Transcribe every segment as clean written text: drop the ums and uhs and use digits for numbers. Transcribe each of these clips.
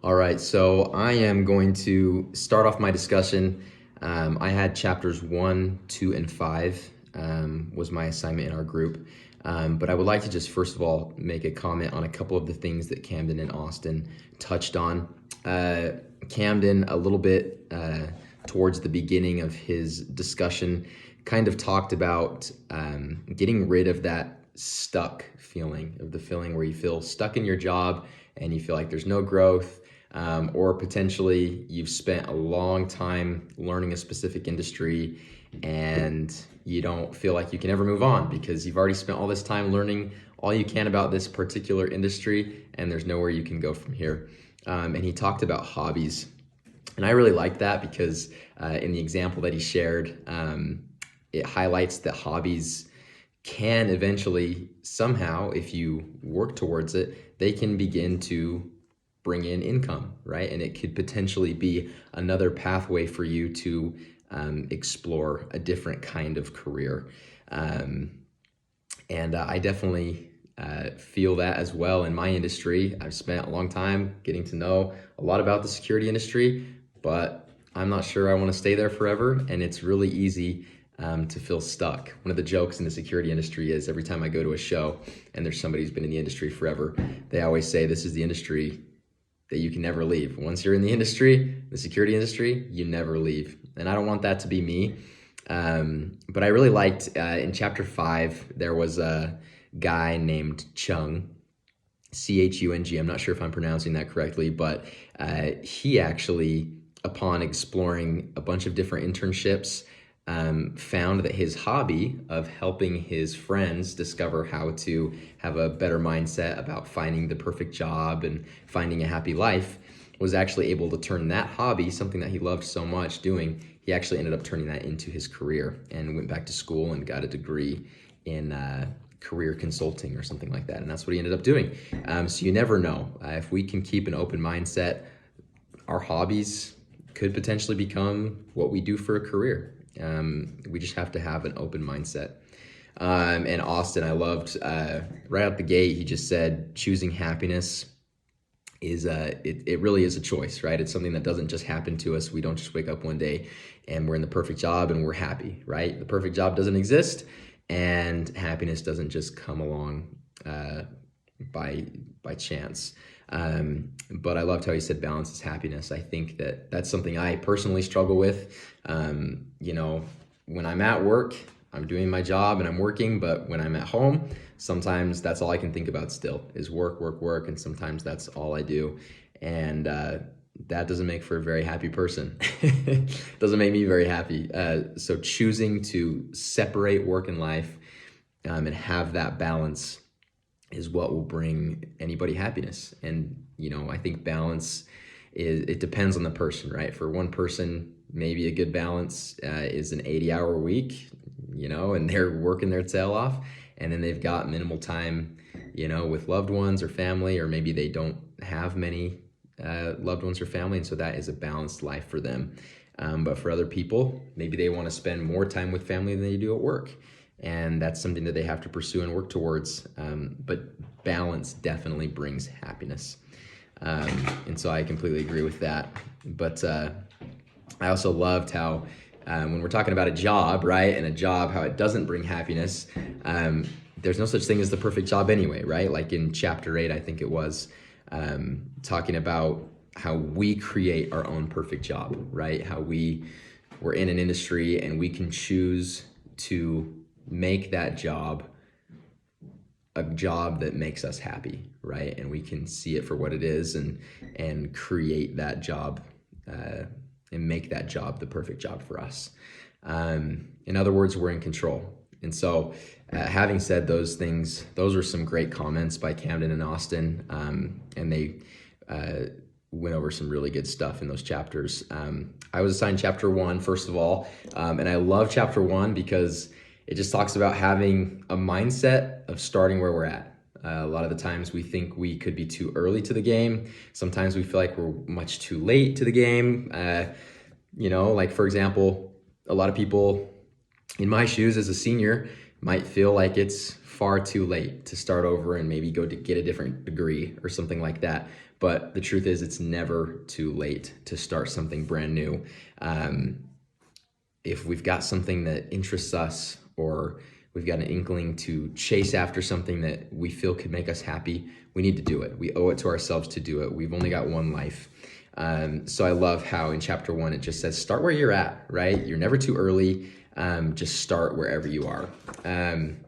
All right, so I am going to start off my discussion. I had chapters 1, 2, and 5 was my assignment in our group. But I would like to just first of all make a comment on a couple of the things that Kamden and Austin touched on. Kamden, a little bit towards the beginning of his discussion, kind of talked about getting rid of that stuck feeling, of the feeling where you feel stuck in your job and you feel like there's no growth. Or potentially you've spent a long time learning a specific industry and you don't feel like you can ever move on because you've already spent all this time learning all you can about this particular industry and there's nowhere you can go from here. And he talked about hobbies. And I really like that because in the example that he shared, it highlights that hobbies can eventually, somehow, if you work towards it, they can begin to bring in income, right? And it could potentially be another pathway for you to explore a different kind of career. And I definitely feel that as well in my industry. I've spent a long time getting to know a lot about the security industry, but I'm not sure I want to stay there forever. And it's really easy to feel stuck. One of the jokes in the security industry is every time I go to a show and there's somebody who's been in the industry forever, they always say this is the industry that you can never leave. Once you're in the industry, the security industry, you never leave. And I don't want that to be me. But I really liked in chapter 5, there was a guy named Chung, Chung. I'm not sure if I'm pronouncing that correctly, but he actually, upon exploring a bunch of different internships, found that his hobby of helping his friends discover how to have a better mindset about finding the perfect job and finding a happy life was actually able to turn that hobby, something that he loved so much doing, he actually ended up turning that into his career and went back to school and got a degree in career consulting or something like that. And that's what he ended up doing. So you never know. If we can keep an open mindset, our hobbies could potentially become what we do for a career. We just have to have an open mindset. And Austin, I loved right out the gate, he just said choosing happiness is it really is a choice, right? It's something that doesn't just happen to us. We don't just wake up one day and we're in the perfect job and we're happy, right? The perfect job doesn't exist, and happiness doesn't just come along by chance. But I loved how he said balance is happiness. I think that that's something I personally struggle with. When I'm at work, I'm doing my job and I'm working, but when I'm at home, sometimes that's all I can think about still is work, work, work. And sometimes that's all I do. And that doesn't make for a very happy person. Doesn't make me very happy. So choosing to separate work and life and have that balance is what will bring anybody happiness. And, I think balance it depends on the person, right? For one person, maybe a good balance is an 80-hour week, and they're working their tail off, and then they've got minimal time, with loved ones or family, or maybe they don't have many loved ones or family, and so that is a balanced life for them. But for other people, maybe they want to spend more time with family than they do at work. And that's something that they have to pursue and work towards. But balance definitely brings happiness. And so I completely agree with that. But I also loved how when we're talking about a job, right, and a job, how it doesn't bring happiness, there's no such thing as the perfect job anyway, right? Like in chapter 8, I think it was, talking about how we create our own perfect job, right? How we're in an industry and we can choose to make that job a job that makes us happy, right? And we can see it for what it is and create that job and make that job the perfect job for us. In other words, we're in control. And so having said those things, those are some great comments by Kamden and Austin, and they went over some really good stuff in those chapters. I was assigned chapter 1, first of all, and I love chapter 1 because it just talks about having a mindset of starting where we're at. A lot of the times we think we could be too early to the game. Sometimes we feel like we're much too late to the game. Like for example, a lot of people in my shoes as a senior might feel like it's far too late to start over and maybe go to get a different degree or something like that. but the truth is it's never too late to start something brand new. If we've got something that interests us, or we've got an inkling to chase after something that we feel could make us happy, we need to do it. We owe it to ourselves to do it. We've only got one life. So I love how in chapter 1, it just says, start where you're at, right? You're never too early. Just start wherever you are. And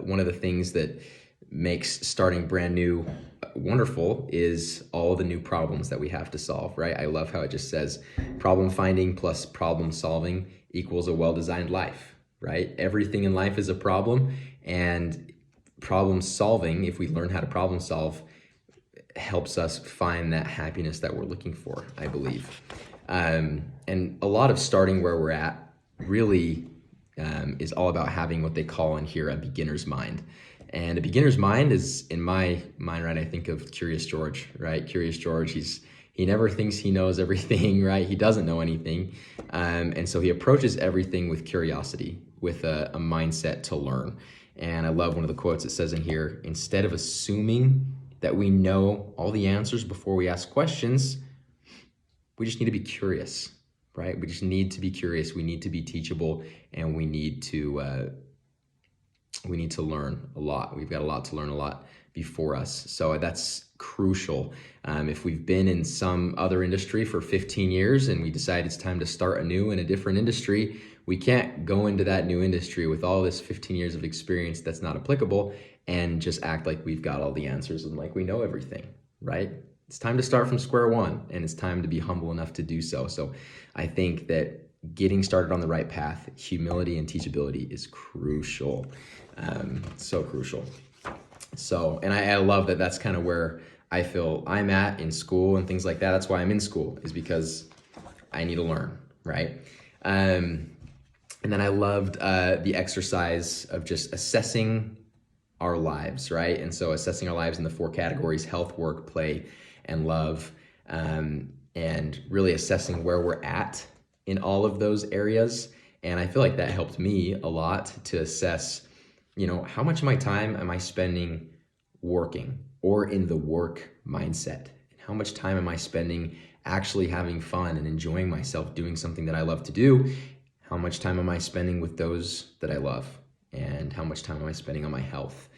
one of the things that makes starting brand new wonderful is all the new problems that we have to solve, right? I love how it just says problem finding plus problem solving equals a well-designed life, right? Everything in life is a problem, and problem solving, if we learn how to problem solve, helps us find that happiness that we're looking for, I believe. And a lot of starting where we're at really is all about having what they call in here a beginner's mind. And a beginner's mind is, in my mind, right, I think of Curious George, right? Curious George, he never thinks he knows everything, right? He doesn't know anything. And so he approaches everything with curiosity, with a mindset to learn. And I love one of the quotes it says in here, instead of assuming that we know all the answers before we ask questions, we just need to be curious, right? We just need to be curious. We need to be teachable, and we need to learn a lot. We've got a lot to learn, a lot before us. So that's crucial. If we've been in some other industry for 15 years and we decide it's time to start anew in a different industry, we can't go into that new industry with all this 15 years of experience that's not applicable and just act like we've got all the answers and like we know everything, right? It's time to start from square one, and it's time to be humble enough to do so. So I think that getting started on the right path, humility and teachability is crucial. So crucial. So, and I love that that's kind of where I feel I'm at in school and things like that. That's why I'm in school, is because I need to learn, right? And then I loved the exercise of just assessing our lives, right? And so assessing our lives in the 4 categories: health, work, play, and love, and really assessing where we're at in all of those areas. And I feel like that helped me a lot to assess, how much of my time am I spending working or in the work mindset? How much time am I spending actually having fun and enjoying myself doing something that I love to do? How much time am I spending with those that I love? And how much time am I spending on my health,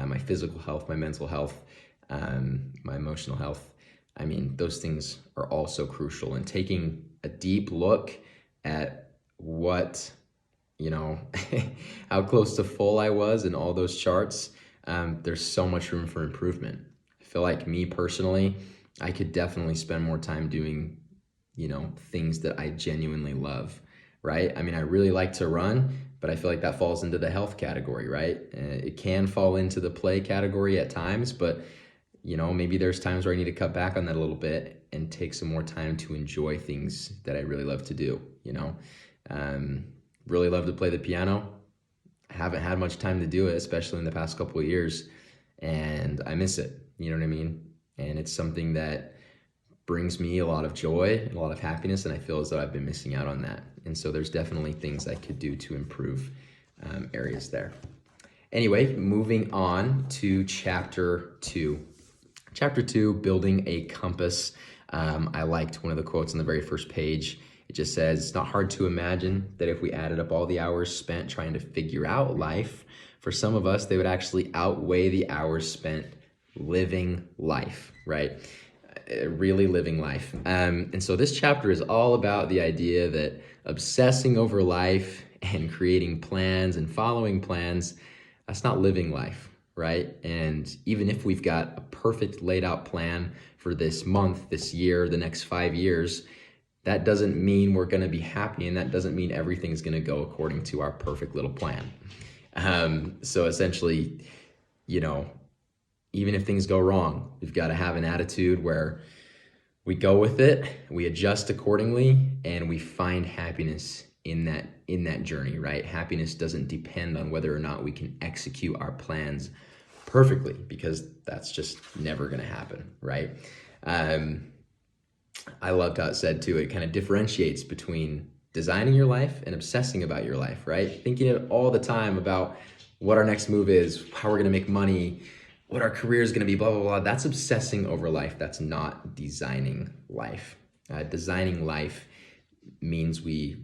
my physical health, my mental health, my emotional health? I mean, those things are all so crucial. And taking a deep look at what, how close to full I was in all those charts, there's so much room for improvement. I feel like me personally, I could definitely spend more time doing, things that I genuinely love, right? I mean, I really like to run, but I feel like that falls into the health category, right? It can fall into the play category at times, but maybe there's times where I need to cut back on that a little bit and take some more time to enjoy things that I really love to do, really love to play the piano. I haven't had much time to do it, especially in the past couple of years, and I miss it, you know what I mean? And it's something that brings me a lot of joy and a lot of happiness, and I feel as though I've been missing out on that. And so there's definitely things I could do to improve areas there. Anyway, moving on to chapter 2. Chapter 2, building a compass. I liked one of the quotes on the very first page. It just says, it's not hard to imagine that if we added up all the hours spent trying to figure out life, for some of us, they would actually outweigh the hours spent living life, right? Really living life. And so this chapter is all about the idea that obsessing over life and creating plans and following plans, that's not living life, right? And even if we've got a perfect laid out plan for this month, this year, the next 5 years, that doesn't mean we're going to be happy, and that doesn't mean everything's going to go according to our perfect little plan. So essentially, even if things go wrong, we've got to have an attitude where we go with it, we adjust accordingly, and we find happiness in that journey, right? Happiness doesn't depend on whether or not we can execute our plans perfectly, because that's just never going to happen, right? I loved how it said too, it kind of differentiates between designing your life and obsessing about your life, right? Thinking it all the time about what our next move is, how we're going to make money, what our career is going to be, blah, blah, blah. That's obsessing over life. That's not designing life. Designing life means we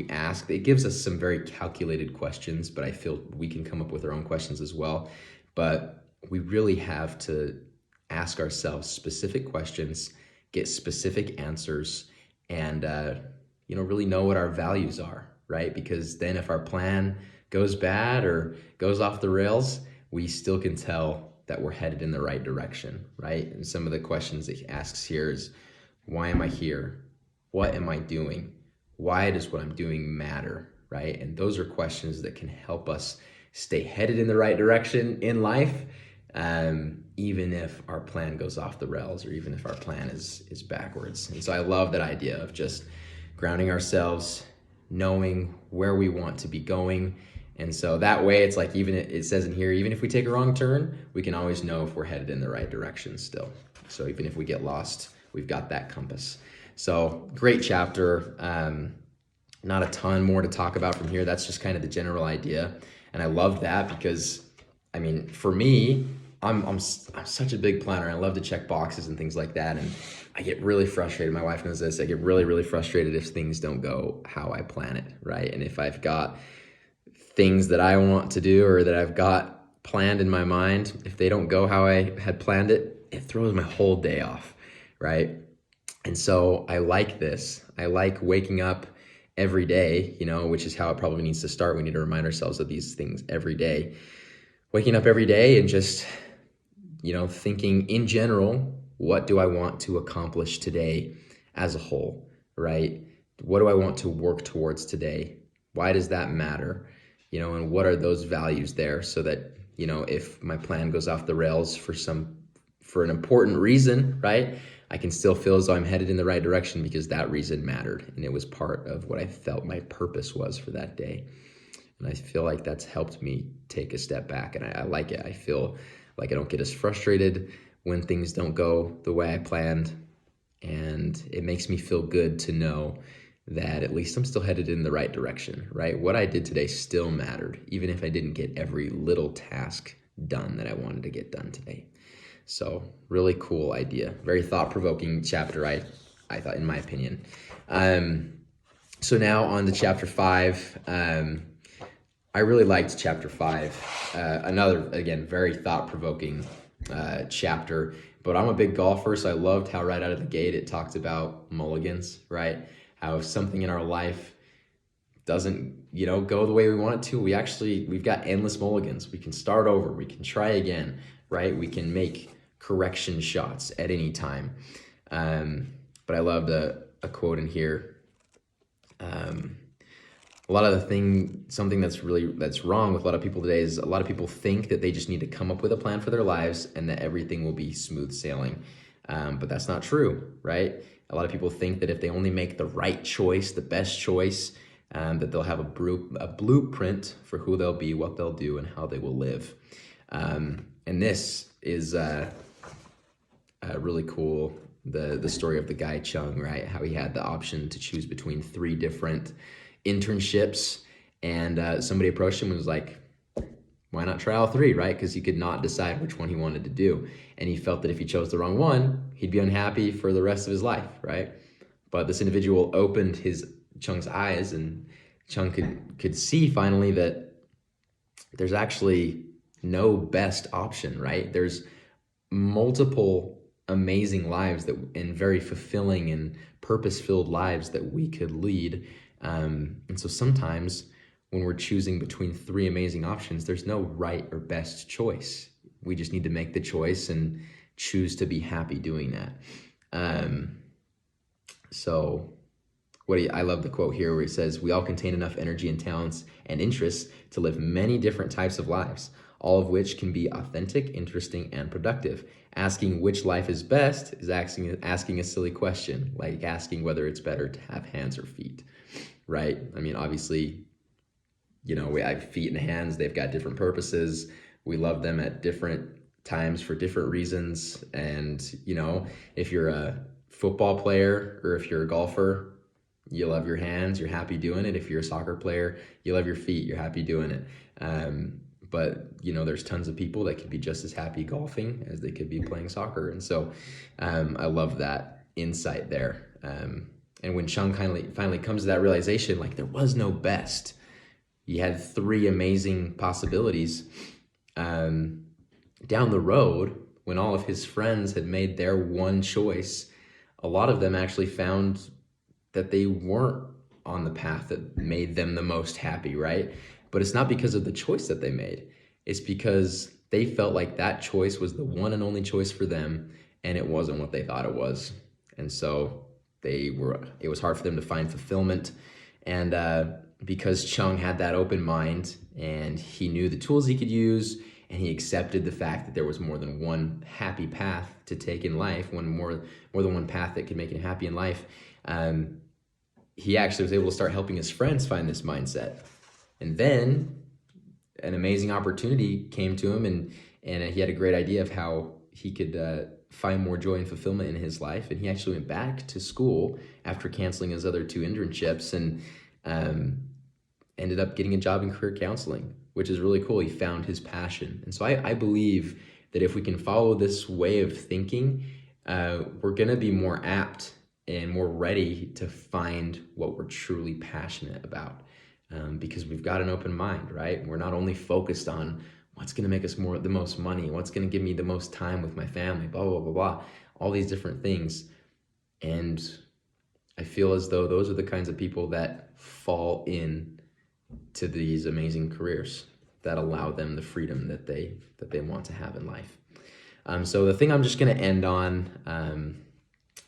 ask. It gives us some very calculated questions, but I feel we can come up with our own questions as well. But we really have to ask ourselves specific questions, get specific answers, and really know what our values are, right? Because then if our plan goes bad or goes off the rails, we still can tell that we're headed in the right direction, right? And some of the questions that he asks here is, why am I here? What am I doing? Why does what I'm doing matter, right? And those are questions that can help us stay headed in the right direction in life, even if our plan goes off the rails or even if our plan is backwards. And so I love that idea of just grounding ourselves, knowing where we want to be going. And so that way it's like, even it says in here, even if we take a wrong turn, we can always know if we're headed in the right direction still. So even if we get lost, we've got that compass. So great chapter. Not a ton more to talk about from here. That's just kind of the general idea. And I love that because, I mean, for me, I'm such a big planner. I love to check boxes and things like that. And I get really frustrated. My wife knows this. I get really, really frustrated if things don't go how I plan it, right? And if I've got things that I want to do or that I've got planned in my mind, if they don't go how I had planned it, it throws my whole day off, right? And so I like this. I like waking up every day, which is how it probably needs to start. We need to remind ourselves of these things every day. Waking up every day and just, thinking in general, what do I want to accomplish today as a whole, right? What do I want to work towards today? Why does that matter? And what are those values there so that, if my plan goes off the rails for an important reason, right? I can still feel as though I'm headed in the right direction because that reason mattered and it was part of what I felt my purpose was for that day. And I feel like that's helped me take a step back, and I like it. I feel like I don't get as frustrated when things don't go the way I planned, and it makes me feel good to know that at least I'm still headed in the right direction, right? What I did today still mattered, even if I didn't get every little task done that I wanted to get done today. So really cool idea. Very thought-provoking chapter, I thought, in my opinion. So now on to chapter 5. I really liked chapter 5. Another, again, very thought-provoking chapter. But I'm a big golfer, so I loved how right out of the gate it talked about mulligans, right? How if something in our life doesn't, go the way we want it to, we've got endless mulligans. We can start over. We can try again, right? We can make correction shots at any time. But I loved a quote in here. A lot of something that's wrong with a lot of people today is a lot of people think that they just need to come up with a plan for their lives and that everything will be smooth sailing. But that's not true, right? A lot of people think that if they only make the right choice, the best choice, that they'll have a blueprint for who they'll be, what they'll do, and how they will live. And this is really cool. The story of the guy Chung, right? How he had the option to choose between 3 different internships, and somebody approached him and was like, why not try all 3, right? Because he could not decide which one he wanted to do. And he felt that if he chose the wrong one, he'd be unhappy for the rest of his life, right? But this individual opened Chung's eyes, and Chung could see finally that there's actually no best option, right? There's multiple amazing lives and very fulfilling and purpose-filled lives that we could lead. And so sometimes when we're choosing between 3 amazing options, there's no right or best choice. We just need to make the choice and choose to be happy doing that. I love the quote here where he says, we all contain enough energy and talents and interests to live many different types of lives, all of which can be authentic, interesting, and productive. Asking which life is best is asking a silly question, like asking whether it's better to have hands or feet, right? I mean, obviously, we have feet and hands. They've got different purposes. We love them at different times for different reasons. And, if you're a football player or if you're a golfer, you love your hands, you're happy doing it. If you're a soccer player, you love your feet, you're happy doing it. but there's tons of people that could be just as happy golfing as they could be playing soccer. And so I love that insight there. And when Chung finally comes to that realization, like there was no best, he had three amazing possibilities. Down the road, when all of his friends had made their one choice, a lot of them actually found that they weren't on the path that made them the most happy, right? But it's not because of the choice that they made. It's because they felt like that choice was the one and only choice for them, and it wasn't what they thought it was. And so it was hard for them to find fulfillment. And because Chung had that open mind and he knew the tools he could use, and he accepted the fact that there was more than one happy path to take in life, more than one path that could make him happy in life, he actually was able to start helping his friends find this mindset. And then an amazing opportunity came to him, and he had a great idea of how he could find more joy and fulfillment in his life. And he actually went back to school after canceling his other two internships, and ended up getting a job in career counseling, which is really cool. He found his passion. And so I believe that if we can follow this way of thinking, we're going to be more apt and more ready to find what we're truly passionate about, because we've got an open mind, right? We're not only focused on what's going to make us the most money, what's going to give me the most time with my family, blah, blah, blah, blah, all these different things. And I feel as though those are the kinds of people that fall in to these amazing careers that allow them the freedom that they want to have in life. So the thing I'm just going to end on,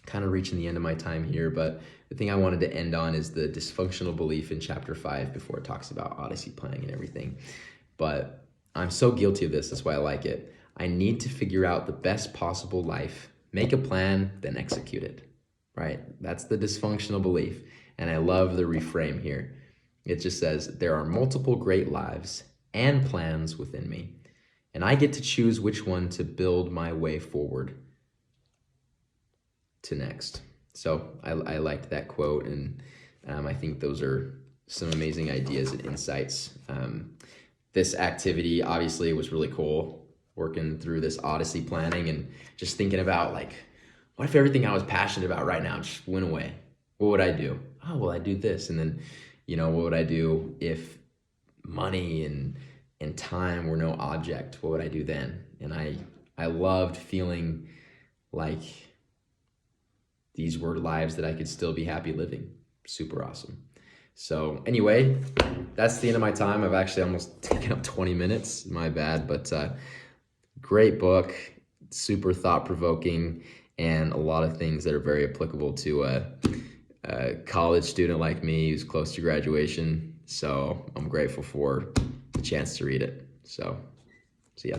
kind of reaching the end of my time here, but the thing I wanted to end on is the dysfunctional belief in chapter 5 before it talks about Odyssey planning and everything. But I'm so guilty of this. That's why I like it. I need to figure out the best possible life, make a plan, then execute it, right? That's the dysfunctional belief. And I love the reframe here. It just says, there are multiple great lives and plans within me, and I get to choose which one to build my way forward to next. So I liked that quote, and I think those are some amazing ideas and insights. This activity obviously was really cool, working through this Odyssey planning and just thinking about, like, what if everything I was passionate about right now just went away? What would I do? Oh, well, I'd do this. And then, what would I do if money and time were no object? What would I do then? And I loved feeling like these were lives that I could still be happy living. Super awesome. So anyway, that's the end of my time. I've actually almost taken up 20 minutes. My bad, but great book, super thought-provoking, and a lot of things that are very applicable to a college student like me who's close to graduation. So I'm grateful for the chance to read it. So see ya.